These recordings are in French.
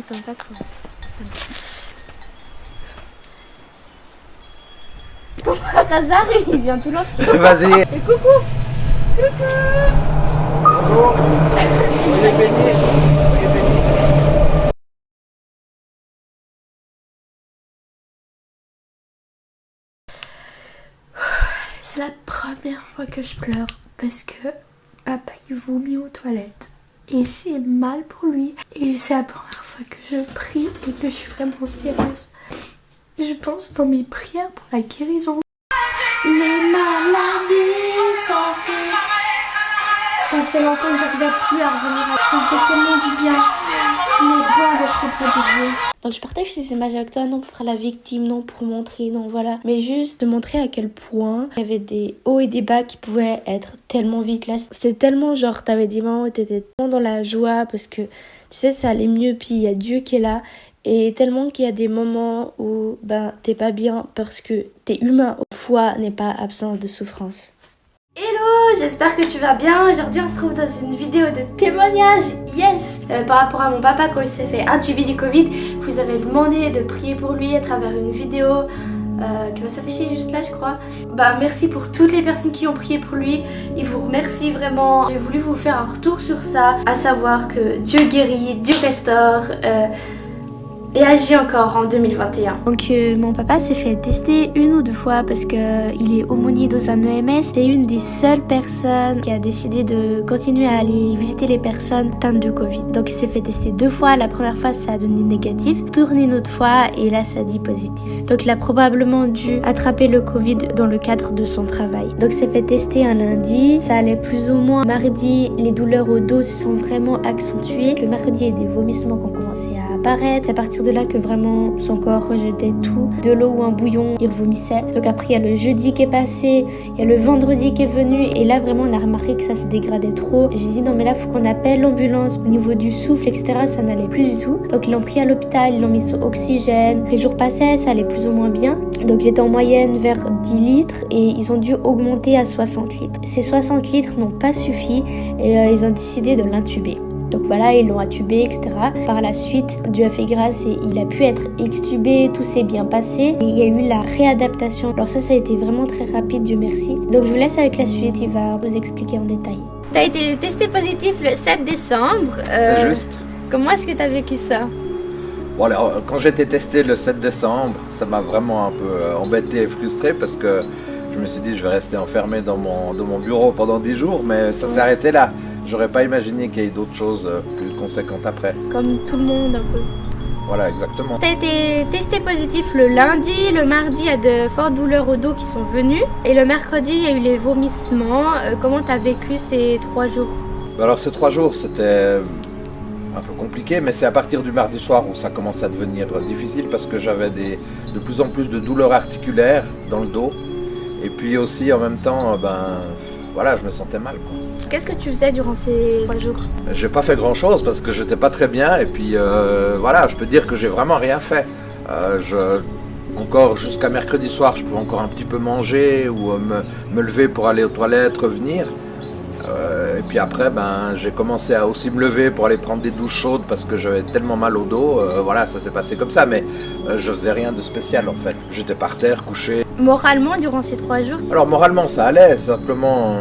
tout en vacances. Hazard, il vient tout l'autre. Vas-y. Et coucou. Bonjour. Soyez bénis. Soyez bénis. C'est la première fois que je pleure parce que papa il vomit aux toilettes. Et j'ai mal pour lui. Et c'est la première fois que je prie et que je suis vraiment sérieuse. Je pense dans mes prières pour la guérison. Les maladies sont faites. Ça fait longtemps que j'arrivais plus à revenir. Ça me fait tellement du bien. Il est bon d'être auprès de Dieu. Donc je partage ces images avec toi, non pour faire la victime, non pour montrer, non voilà. Mais juste de montrer à quel point il y avait des hauts et des bas qui pouvaient être tellement vite là. C'était tellement genre, t'avais des moments où t'étais tellement dans la joie parce que tu sais ça allait mieux, puis il y a Dieu qui est là. Et tellement qu'il y a des moments où ben t'es pas bien parce que t'es humain. Foi n'est pas absence de souffrance. Hello, j'espère que tu vas bien. Aujourd'hui on se trouve dans une vidéo de témoignage, yes. Par rapport à mon papa quand il s'est fait intuber du Covid, je vous avais demandé de prier pour lui à travers une vidéo qui va s'afficher juste là je crois. Bah merci pour toutes les personnes qui ont prié pour lui, il vous remercie vraiment. J'ai voulu vous faire un retour sur ça, à savoir que Dieu guérit, Dieu restaure et agit encore en 2021. Donc mon papa s'est fait tester une ou deux fois parce que il est aumônier dans un EMS. C'est une des seules personnes qui a décidé de continuer à aller visiter les personnes atteintes de Covid. Donc il s'est fait tester deux fois. La première fois ça a donné négatif, tourné une autre fois et là ça dit positif. Donc il a probablement dû attraper le Covid dans le cadre de son travail. Donc il s'est fait tester un lundi, ça allait plus ou moins. Mardi, les douleurs au dos se sont vraiment accentuées. Le mercredi, il y a des vomissements qui ont commencé à apparaître. C'est à partir de là que vraiment son corps rejetait tout, de l'eau ou un bouillon, il vomissait. Donc après il y a le jeudi qui est passé, il y a le vendredi qui est venu et là vraiment on a remarqué que ça se dégradait trop. J'ai dit non mais là faut qu'on appelle l'ambulance. Au niveau du souffle etc ça n'allait plus du tout. Donc ils l'ont pris à l'hôpital, ils l'ont mis sous oxygène. Les jours passaient, ça allait plus ou moins bien. Donc il était en moyenne vers 10 litres et ils ont dû augmenter à 60 litres. Ces 60 litres n'ont pas suffi et ils ont décidé de l'intuber. Donc voilà, ils l'ont intubé, etc. Par la suite, Dieu a fait grâce et il a pu être extubé, tout s'est bien passé. Et il y a eu la réadaptation. Alors ça a été vraiment très rapide, Dieu merci. Donc je vous laisse avec la suite, il va vous expliquer en détail. T'as été testé positif le 7 décembre. C'est juste. Comment est-ce que t'as vécu ça? Bon, alors, quand j'ai été testé le 7 décembre, ça m'a vraiment un peu embêté et frustré parce que je me suis dit je vais rester enfermé dans mon bureau pendant 10 jours, mais ça s'est arrêté là. J'aurais pas imaginé qu'il y ait d'autres choses plus conséquentes après. Comme tout le monde un peu. Voilà, exactement. T'as été testé positif le lundi, le mardi il y a de fortes douleurs au dos qui sont venues et le mercredi il y a eu les vomissements. Comment t'as vécu ces 3 jours? Alors ces 3 jours c'était un peu compliqué, mais c'est à partir du mardi soir où ça commence à devenir difficile parce que j'avais de plus en plus de douleurs articulaires dans le dos et puis aussi en même temps voilà, je me sentais mal quoi. Qu'est-ce que tu faisais durant ces 3 jours? J'ai pas fait grand chose parce que j'étais pas très bien et puis voilà, je peux dire que j'ai vraiment rien fait. Encore jusqu'à mercredi soir, je pouvais encore un petit peu manger ou me lever pour aller aux toilettes, revenir. Et puis après, j'ai commencé à aussi me lever pour aller prendre des douches chaudes parce que j'avais tellement mal au dos. Voilà, ça s'est passé comme ça, mais je faisais rien de spécial en fait. J'étais par terre, couché. Moralement, durant ces 3 jours? Alors moralement, ça allait, simplement...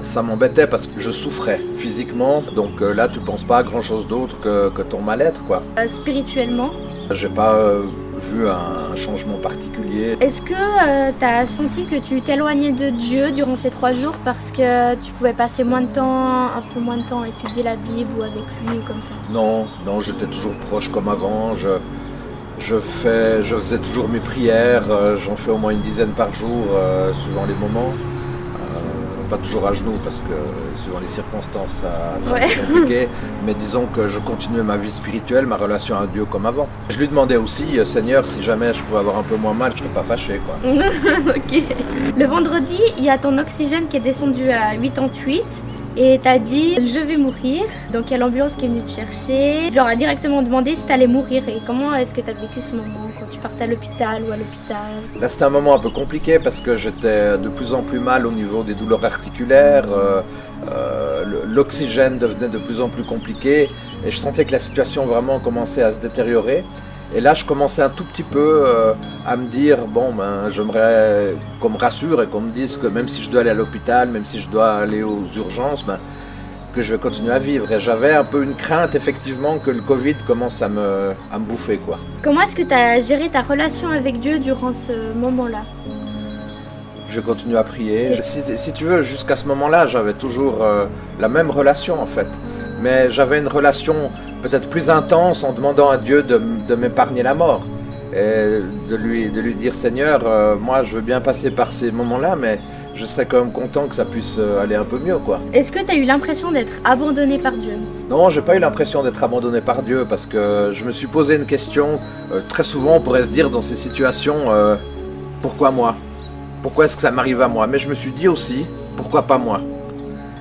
ça m'embêtait parce que je souffrais physiquement, donc là tu penses pas à grand chose d'autre que ton mal-être quoi. Spirituellement? J'ai pas vu un changement particulier. Est-ce que t'as senti que tu t'éloignais de Dieu durant ces 3 jours parce que tu pouvais passer un peu moins de temps à étudier la Bible ou avec lui comme ça? Non, j'étais toujours proche comme avant, je faisais toujours mes prières, j'en fais au moins une dizaine par jour suivant les moments. Pas toujours à genoux parce que suivant les circonstances ça ouais. C'est compliqué, mais disons que je continuais ma vie spirituelle, ma relation à Dieu comme avant. Je lui demandais aussi, Seigneur, si jamais je pouvais avoir un peu moins mal, je serais pas fâché quoi. Ok. Le vendredi, il y a ton oxygène qui est descendu à 88 et t'as dit je vais mourir. Donc il y a l'ambulance qui est venue te chercher. Je leur ai directement demandé si t'allais mourir et comment est-ce que t'as vécu ce moment quand tu partais à l'hôpital ou à l'hôpital? Là c'était un moment un peu compliqué parce que j'étais de plus en plus mal au niveau des douleurs articulaires. l'oxygène devenait de plus en plus compliqué et je sentais que la situation vraiment commençait à se détériorer. Et là, je commençais un tout petit peu à me dire, bon, ben, j'aimerais qu'on me rassure et qu'on me dise que même si je dois aller à l'hôpital, même si je dois aller aux urgences, ben, que je vais continuer à vivre. Et j'avais un peu une crainte, effectivement, que le Covid commence à me bouffer, quoi. Comment est-ce que tu as géré ta relation avec Dieu durant ce moment-là? Je continue à prier. Si tu veux, jusqu'à ce moment-là, j'avais toujours la même relation, en fait. Mais j'avais une relation peut-être plus intense en demandant à Dieu de m'épargner la mort. Et de lui dire, Seigneur, moi, je veux bien passer par ces moments-là, mais je serais quand même content que ça puisse aller un peu mieux, quoi. Est-ce que tu as eu l'impression d'être abandonné par Dieu? Non, j'ai pas eu l'impression d'être abandonné par Dieu parce que je me suis posé une question. Très souvent, on pourrait se dire dans ces situations, pourquoi moi? Pourquoi est-ce que ça m'arrive à moi? Mais je me suis dit aussi, pourquoi pas moi?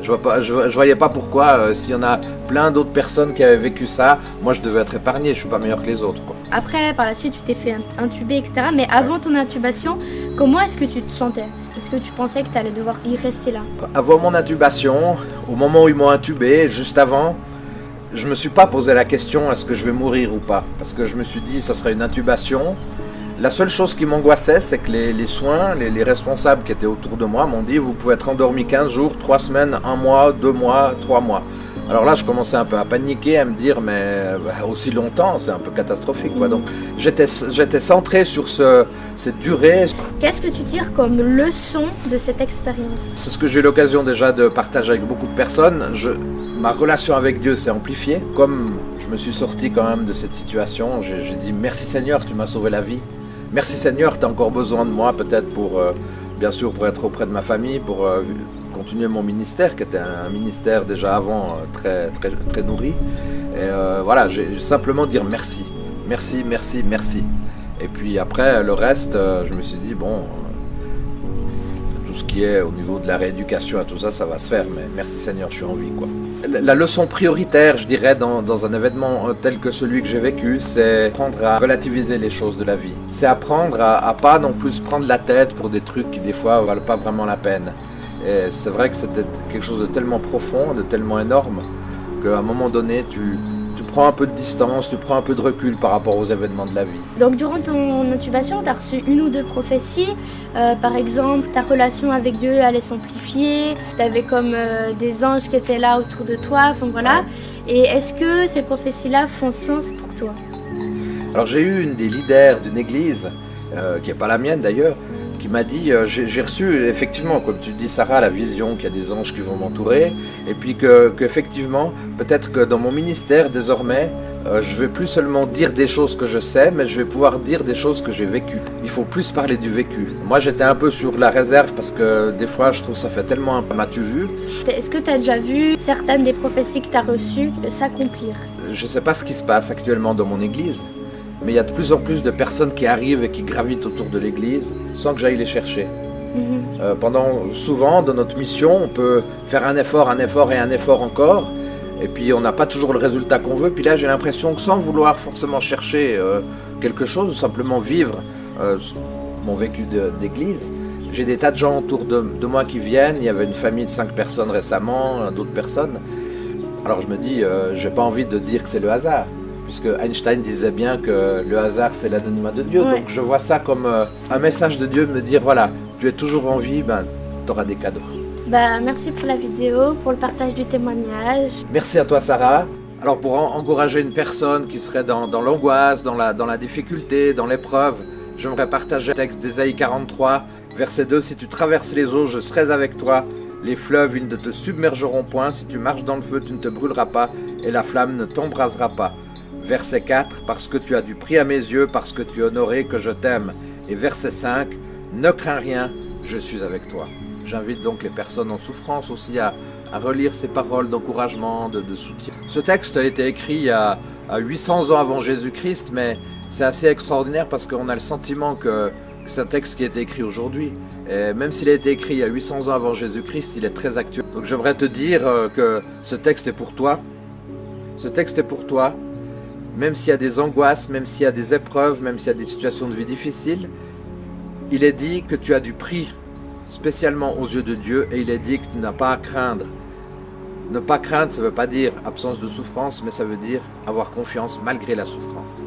Je voyais pas pourquoi, s'il y en a plein d'autres personnes qui avaient vécu ça, moi je devais être épargné, je suis pas meilleur que les autres, quoi. Après, par la suite, tu t'es fait intuber, etc. Mais avant ton intubation, comment est-ce que tu te sentais? Est-ce que tu pensais que tu allais devoir y rester là? Avant mon intubation, au moment où ils m'ont intubé, juste avant, je me suis pas posé la question est-ce que je vais mourir ou pas? Parce que je me suis dit ça serait une intubation. La seule chose qui m'angoissait, c'est que les soins, les responsables qui étaient autour de moi m'ont dit vous pouvez être endormi 15 jours, 3 semaines, 1 mois, 2 mois, 3 mois. Alors là, je commençais un peu à paniquer, à me dire mais aussi longtemps, c'est un peu catastrophique, quoi. Donc j'étais centré sur cette durée. Qu'est-ce que tu tires comme leçon de cette expérience? C'est ce que j'ai eu l'occasion déjà de partager avec beaucoup de personnes. Ma relation avec Dieu s'est amplifiée. Comme je me suis sorti quand même de cette situation, j'ai dit merci Seigneur, tu m'as sauvé la vie. Merci Seigneur, tu as encore besoin de moi peut-être pour, bien sûr, pour être auprès de ma famille, pour continuer mon ministère, qui était un ministère déjà avant très, très, très nourri. Et voilà, j'ai simplement dire merci, merci, merci, merci. Et puis après, le reste, je me suis dit, bon, tout ce qui est au niveau de la rééducation et tout ça, ça va se faire, mais merci Seigneur, je suis en vie, quoi. La leçon prioritaire, je dirais, dans un événement tel que celui que j'ai vécu, c'est apprendre à relativiser les choses de la vie. C'est apprendre à pas non plus prendre la tête pour des trucs qui des fois valent pas vraiment la peine. Et c'est vrai que c'était quelque chose de tellement profond, de tellement énorme, qu'à un moment donné, tu prends un peu de distance, tu prends un peu de recul par rapport aux événements de la vie. Donc durant ton intubation, tu as reçu 1 ou 2 prophéties. Par exemple, ta relation avec Dieu allait s'amplifier. Tu avais comme des anges qui étaient là autour de toi. Enfin voilà. Ouais. Et est-ce que ces prophéties-là font sens pour toi? Alors j'ai eu une des leaders d'une église, qui n'est pas la mienne d'ailleurs, qui m'a dit, j'ai reçu effectivement, comme tu dis Sarah, la vision qu'il y a des anges qui vont m'entourer, et puis qu'effectivement, peut-être que dans mon ministère désormais, je vais plus seulement dire des choses que je sais, mais je vais pouvoir dire des choses que j'ai vécues. Il faut plus parler du vécu. Moi j'étais un peu sur la réserve parce que des fois je trouve ça fait tellement un peu m'as-tu vu. Est-ce que tu as déjà vu certaines des prophéties que tu as reçues s'accomplir? Je ne sais pas ce qui se passe actuellement dans mon église. Mais il y a de plus en plus de personnes qui arrivent et qui gravitent autour de l'église sans que j'aille les chercher. Souvent, dans notre mission, on peut faire un effort et un effort encore, et puis on n'a pas toujours le résultat qu'on veut. Puis là, j'ai l'impression que sans vouloir forcément chercher quelque chose, ou simplement vivre mon vécu d'église, j'ai des tas de gens autour de moi qui viennent. Il y avait une famille de 5 personnes récemment, d'autres personnes. Alors je me dis, j'ai pas envie de dire que c'est le hasard. Puisque Einstein disait bien que le hasard c'est l'anonymat de Dieu, ouais. Donc je vois ça comme un message de Dieu, me dire voilà, tu es toujours en vie, ben t'auras des cadeaux. Merci pour la vidéo, pour le partage du témoignage. Merci à toi Sarah. Alors pour encourager une personne qui serait dans l'angoisse, dans la difficulté, dans l'épreuve, j'aimerais partager le texte d'Ésaïe 43, verset 2, si tu traverses les eaux, je serai avec toi. Les fleuves, ils ne te submergeront point, si tu marches dans le feu, tu ne te brûleras pas, et la flamme ne t'embrasera pas. Verset 4, parce que tu as du prix à mes yeux, parce que tu es honoré, que je t'aime. Et verset 5, ne crains rien, je suis avec toi. J'invite donc les personnes en souffrance aussi à relire ces paroles d'encouragement, de soutien. Ce texte a été écrit il y a 800 ans avant Jésus-Christ, mais c'est assez extraordinaire parce qu'on a le sentiment que c'est un texte qui a été écrit aujourd'hui. Et même s'il a été écrit il y a 800 ans avant Jésus-Christ, il est très actuel. Donc j'aimerais te dire que ce texte est pour toi. Ce texte est pour toi. Même s'il y a des angoisses, même s'il y a des épreuves, même s'il y a des situations de vie difficiles, il est dit que tu as du prix spécialement aux yeux de Dieu et il est dit que tu n'as pas à craindre. Ne pas craindre, ça ne veut pas dire absence de souffrance, mais ça veut dire avoir confiance malgré la souffrance.